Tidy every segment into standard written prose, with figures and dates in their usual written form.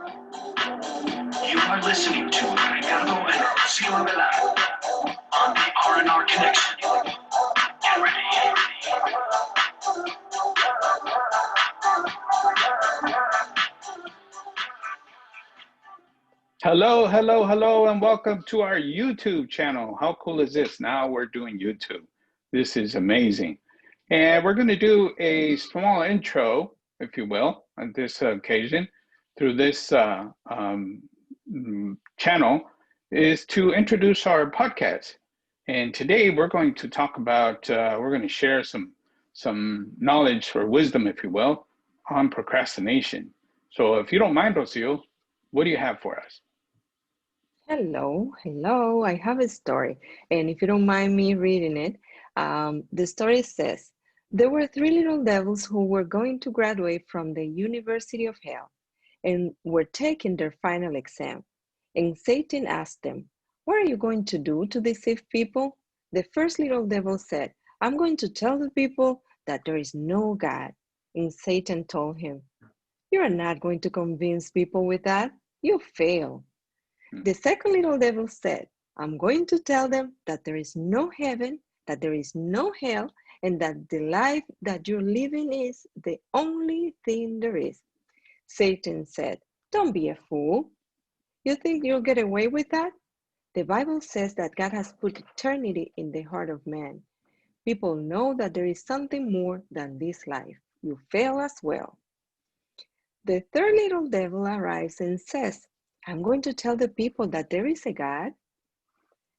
You are listening to Ricardo and Rocío Velar on the R&R Connection. Get ready. Hello, hello, hello, and welcome to our YouTube channel. How cool is this? Now we're doing YouTube. This is amazing. And we're going to do a small intro, if you will, on this occasion through this channel is to introduce our podcast. And today we're going to talk about, we're going to share some knowledge or wisdom, if you will, on procrastination. So if you don't mind, Rocio, what do you have for us? Hello. I have a story. And if you don't mind me reading it, the story says, there were three little devils who were going to graduate from the University of Hell and were taking their final exam. And Satan asked them, what are you going to do to deceive people? The first little devil said, I'm going to tell the people that there is no God. And Satan told him, you are not going to convince people with that. You fail. The second little devil said, I'm going to tell them that there is no heaven, that there is no hell, and that the life that you're living is the only thing there is. Satan said, don't be a fool. You think you'll get away with that? The Bible says that God has put eternity in the heart of man. People know that there is something more than this life. You fail as well. The third little devil arrives and says, I'm going to tell the people that there is a God,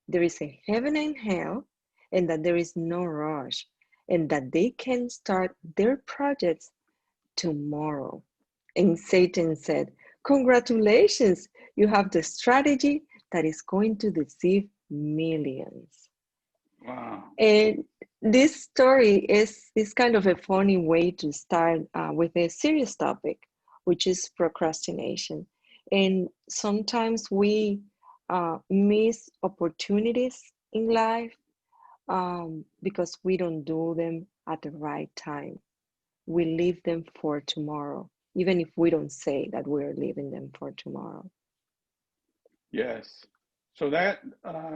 there is a heaven and hell, and that there is no rush, and that they can start their projects tomorrow. And Satan said, congratulations, you have the strategy that is going to deceive millions. Wow. And this story is kind of a funny way to start with a serious topic, which is procrastination. And sometimes we miss opportunities in life because we don't do them at the right time. We leave them for tomorrow, even if we don't say that we're leaving them for tomorrow. Yes. So that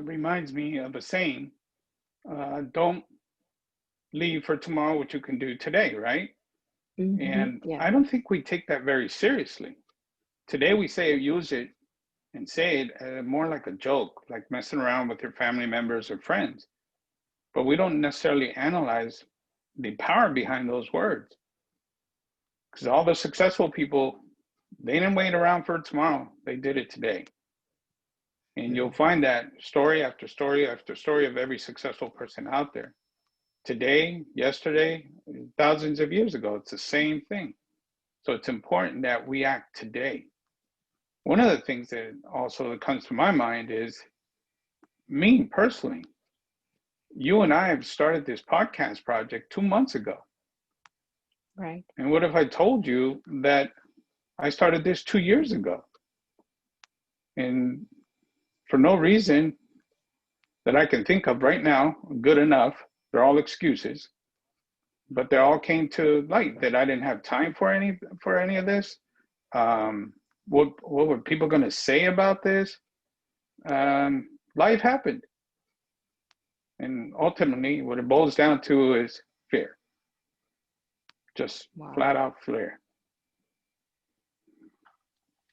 reminds me of a saying, don't leave for tomorrow what you can do today, right? And Yeah. I don't think we take that very seriously. Today we use it and say it more like a joke, like messing around with your family members or friends. But we don't necessarily analyze the power behind those words. Because all the successful people, they didn't wait around for tomorrow. They did it today. And you'll find that story after story after story of every successful person out there. Today, yesterday, thousands of years ago, it's the same thing. So it's important that we act today. One of the things that also comes to my mind is me personally. You and I have started this podcast project 2 months ago. Right. And what if I told you that I started this 2 years ago? And for no reason that I can think of right now, good enough, they're all excuses, but they all came to light that I didn't have time for any of this. What were people going to say about this? Life happened. And ultimately, what it boils down to is fear. Just flat out fear.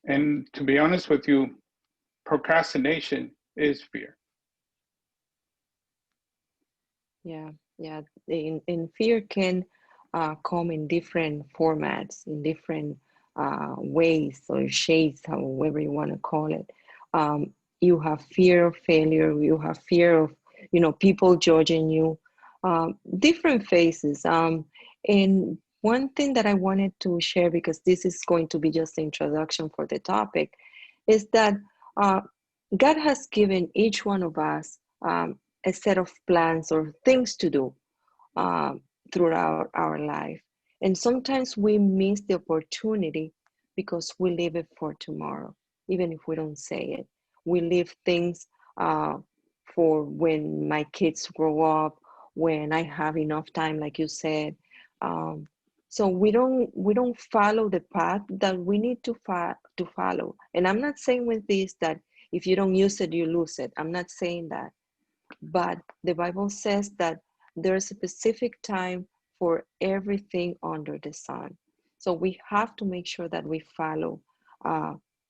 And to be honest with you, procrastination is fear. Yeah. And fear can come in different formats, in different ways or shades, however you want to call it. You have fear of failure. You have fear of, people judging you, different phases. And one thing that I wanted to share, because this is going to be just the introduction for the topic, is that God has given each one of us a set of plans or things to do throughout our life. And sometimes we miss the opportunity because we leave it for tomorrow, even if we don't say it. We leave things for when my kids grow up, when I have enough time, like you said. So we don't follow the path that we need to follow. And I'm not saying with this that if you don't use it, you lose it. I'm not saying that. But the Bible says that there's a specific time for everything under the sun. So we have to make sure that we follow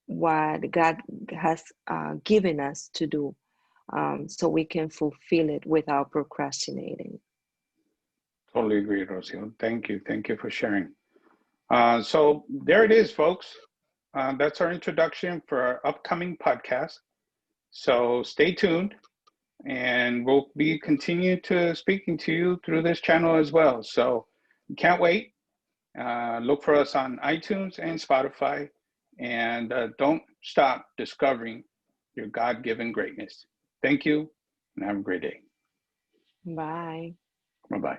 what God has given us to do, so we can fulfill it without procrastinating. Totally agree, Rocio. Thank you. Thank you for sharing. So there it is, folks. That's our introduction for our upcoming podcast. So stay tuned, and we'll be continuing to speaking to you through this channel as well. So can't wait. Look for us on iTunes and Spotify, and don't stop discovering your God-given greatness. Thank you, and have a great day. Bye. Bye-bye.